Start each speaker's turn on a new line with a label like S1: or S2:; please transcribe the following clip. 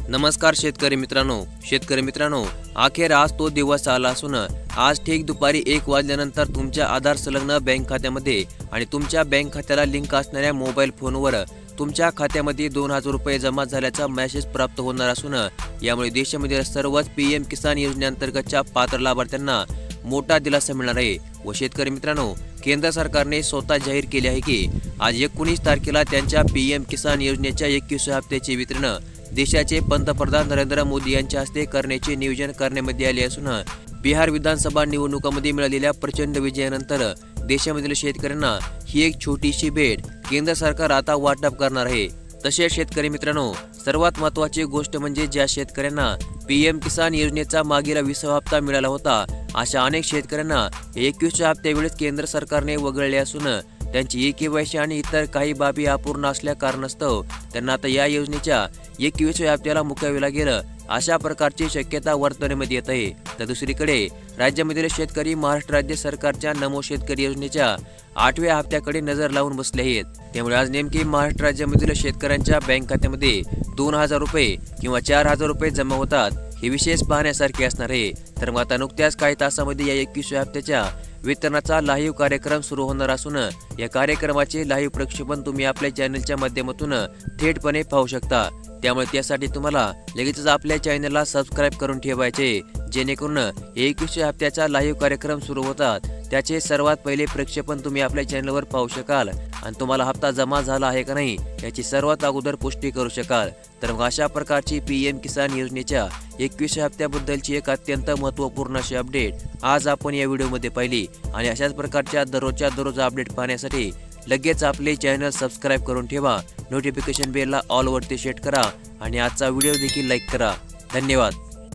S1: नमस्कार शेतकरी मित्रांनो, अखेर आज तो दिवस आला असून आज ठीक दुपारी 1 वाजल्यानंतर तुमच्या आधार संलग्न बँक खात्यामध्ये आणि तुमच्या बँक खात्याला लिंक असणाऱ्या मोबाईल फोनवर तुमच्या खात्यामध्ये 2000 रुपये जमा झाल्याचा मेसेज प्राप्त होणार असून यामुळे देशामध्ये सर्वच पीएम किसान योजनेअंतर्गतच्या पात्र लाभार्थ्यांना मोठा दिलासा मिळणार आहे। व शेतकरी मित्रांनो, केंद्र सरकारने स्वतः जाहीर केले आहे की आज 19 तारखेला त्यांच्या पीएम किसान योजनेच्या 21व्या हप्त्याचे वितरण देशाचे पंतप्रधान नरेंद्र मोदी यांच्या हस्ते करण्याचे नियोजन करण्यामध्ये आले असून बिहार विधानसभा निवडणुकांमध्ये मिळालेल्या प्रचंड विजयानंतर देशामधील शेतकऱ्यांना ही एक छोटीशी भेट केंद्र सरकार आता वाटप करणार आहे। तसेच शेतकरी मित्रांनो, सर्वात महत्त्वाची गोष्ट म्हणजे ज्या शेतकऱ्यांना पीएम किसान योजनेचा मागील 20वा हप्ता मिळाला होता अशा अनेक शेतकऱ्यांना 21व्या हप्त्यावेळेस केंद्र सरकारने वगळले असून त्यांची केवायसी आणि इतर काही बाबी अपूर्ण असल्या कारणास्तव त्यांना आता या योजनेच्या 21व्या हप्त्याला मुकावे लागेल अशा प्रकारची शक्यता वर्तवण्यामध्ये येत आहे। तर दुसरीकडे राज्यामधील शेतकरी महाराष्ट्र राज्य सरकारच्या नमो शेतकरी योजनेच्या 8व्या हप्त्याकडे नजर लावून बसले आहेत। त्यामुळे आज नेमकी महाराष्ट्र राज्यामधील शेतकऱ्यांच्या बँक खात्यामध्ये 2000 रुपये किंवा 4000 रुपये जमा होतात हे विशेष पाहण्यासारखे असणार आहे। तर मग आता नुकत्याच काही तासामध्ये या 21व्या हप्त्याच्या वितरणाचा लाईव्ह कार्यक्रम सुरू होणार असून या कार्यक्रमाचे लाईव्ह प्रक्षेपण तुम्ही आपल्या चॅनलच्या माध्यमातून थेटपणे पाहू शकता। त्यामुळे त्यासाठी तुम्हाला लगेचच आपल्या चॅनलला सबस्क्राइब करून ठेवायचे, जेणेकरून 21व्या हप्त्याचा लाईव्ह कार्यक्रम सुरू होतात त्याचे सर्वात पहिले प्रक्षेपण तुम्ही आपल्या चॅनलवर पाहू शकाल आणि तुम्हाला हप्ता जमा झाला आहे का नाही याची सर्वात अगोदर पुष्टी करू शकाल। तर मग अशा प्रकारची पीएम किसान योजनेच्या 21व्या हप्त्याबद्दलची एक अत्यंत महत्त्वपूर्ण अशी अपडेट आज आपण या व्हिडिओमध्ये पाहिली आणि अशाच प्रकारच्या दररोज अपडेट पाहण्यासाठी लगेच आपले चॅनल सबस्क्राइब करून ठेवा, नोटिफिकेशन बेलला ऑल वरती सेट करा आणि आजचा व्हिडिओ देखील लाईक करा। धन्यवाद।